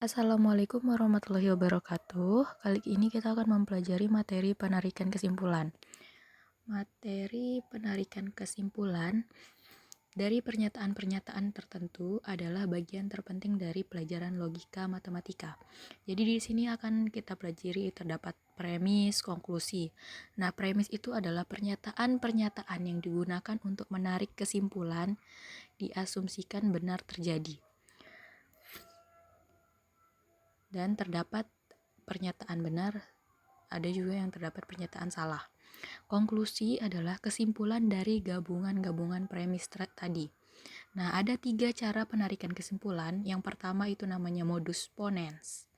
Assalamualaikum warahmatullahi wabarakatuh. Kali ini kita akan mempelajari materi penarikan kesimpulan. Materi penarikan kesimpulan dari pernyataan-pernyataan tertentu adalah bagian terpenting dari pelajaran logika matematika. Jadi di sini akan kita pelajari terdapat premis, konklusi. Nah, premis itu adalah pernyataan-pernyataan yang digunakan untuk menarik kesimpulan diasumsikan benar terjadi. Dan terdapat pernyataan benar, ada juga yang terdapat pernyataan salah. Konklusi adalah kesimpulan dari gabungan-gabungan premis tadi. Nah, ada 3 cara penarikan kesimpulan. Yang pertama itu namanya modus ponens.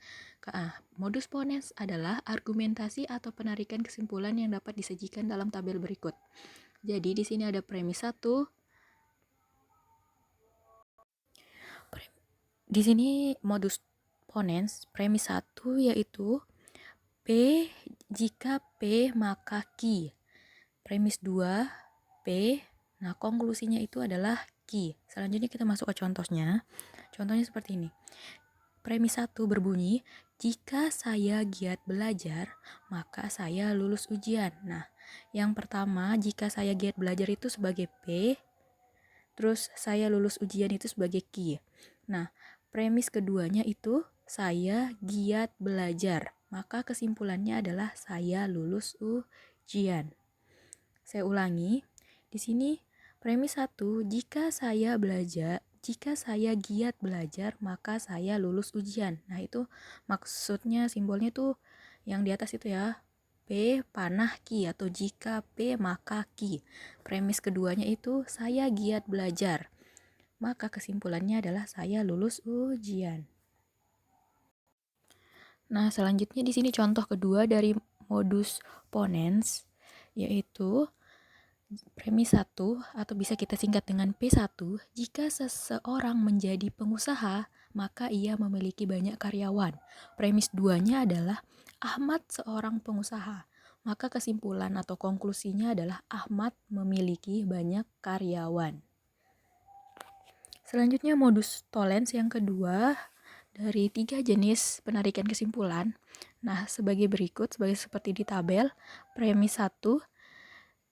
Modus ponens adalah argumentasi atau penarikan kesimpulan yang dapat disajikan dalam tabel berikut. Jadi di sini ada premis 1. Di sini modus ponens premis 1 yaitu P jika P maka Q. Premis 2 P. Nah, konklusinya itu adalah Q. Selanjutnya kita masuk ke contohnya. Contohnya seperti ini. Premis 1 berbunyi, jika saya giat belajar, maka saya lulus ujian. Nah, yang pertama, jika saya giat belajar itu sebagai P, terus saya lulus ujian itu sebagai Q. Nah, premis keduanya itu saya giat belajar. Maka kesimpulannya adalah saya lulus ujian. Saya ulangi. Di sini premis 1, jika saya giat belajar, maka saya lulus ujian. Nah, itu maksudnya simbolnya tuh yang di atas itu ya. P panah Q atau jika P maka Q. Premis keduanya itu saya giat belajar. Maka kesimpulannya adalah saya lulus ujian. Nah, selanjutnya di sini contoh kedua dari modus ponens, yaitu premis 1 atau bisa kita singkat dengan P1, jika seseorang menjadi pengusaha, maka ia memiliki banyak karyawan. Premis 2-nya adalah Ahmad seorang pengusaha. Maka kesimpulan atau konklusinya adalah Ahmad memiliki banyak karyawan. Selanjutnya modus tollens yang kedua dari 3 jenis penarikan kesimpulan. Nah, sebagai berikut, seperti di tabel. Premis 1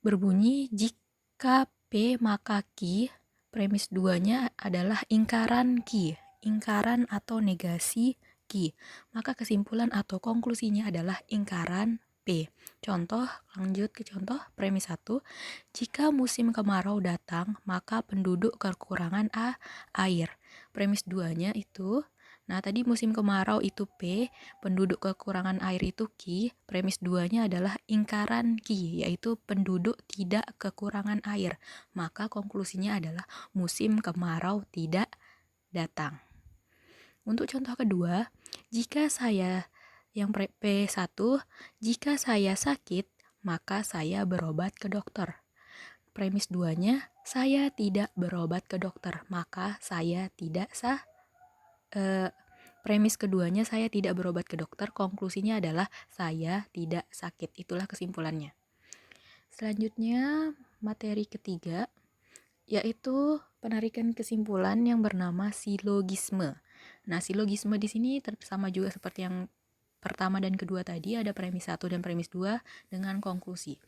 berbunyi, jika P maka Q. Premis 2-nya adalah ingkaran Q, ingkaran atau negasi Q. Maka kesimpulan atau konklusinya adalah ingkaran P. Contoh, lanjut ke contoh. Premis 1, jika musim kemarau datang, maka penduduk kekurangan air. Premis 2-nya itu, nah tadi musim kemarau itu P, penduduk kekurangan air itu Q. Premis 2-nya adalah ingkaran Q, yaitu penduduk tidak kekurangan air. Maka konklusinya adalah musim kemarau tidak datang. Untuk contoh kedua, jika saya yang P1, jika saya sakit, maka saya berobat ke dokter. Premis 2-nya, saya tidak berobat ke dokter, maka saya tidak premis keduanya saya tidak berobat ke dokter, konklusinya adalah saya tidak sakit. Itulah kesimpulannya. Selanjutnya, materi ketiga, yaitu penarikan kesimpulan yang bernama silogisme. Nah, silogisme di sini sama juga seperti yang pertama dan kedua tadi, ada premis 1 dan premis 2 dengan konklusi.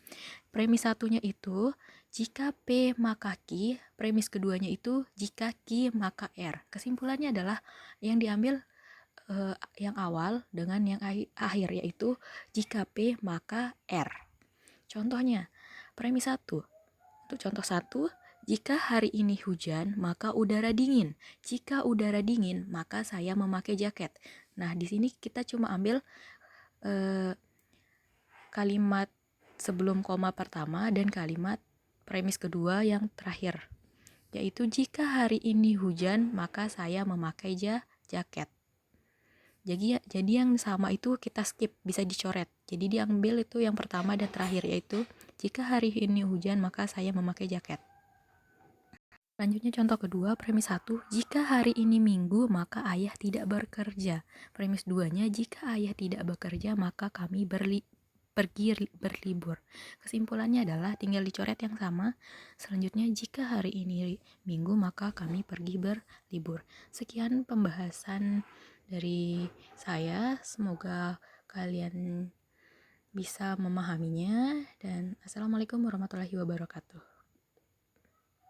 Premis 1-nya itu, jika P maka Q. Premis keduanya itu, jika Q maka R. Kesimpulannya adalah yang diambil yang awal dengan yang akhir, yaitu jika P maka R. Contohnya, premis 1. Untuk contoh 1, jika hari ini hujan, maka udara dingin. Jika udara dingin, maka saya memakai jaket. Nah, di sini kita cuma ambil kalimat sebelum koma pertama dan kalimat premis kedua yang terakhir, yaitu jika hari ini hujan, maka saya memakai jaket. Jadi yang sama itu kita skip, bisa dicoret. Jadi diambil itu yang pertama dan terakhir, yaitu jika hari ini hujan, maka saya memakai jaket. Selanjutnya contoh kedua, premis 1, jika hari ini minggu, maka ayah tidak bekerja. Premis 2-nya, jika ayah tidak bekerja, maka kami pergi berlibur. Kesimpulannya adalah tinggal dicoret yang sama. Selanjutnya, jika hari ini minggu, maka kami pergi berlibur. Sekian pembahasan dari saya. Semoga kalian bisa memahaminya, dan assalamualaikum warahmatullahi wabarakatuh.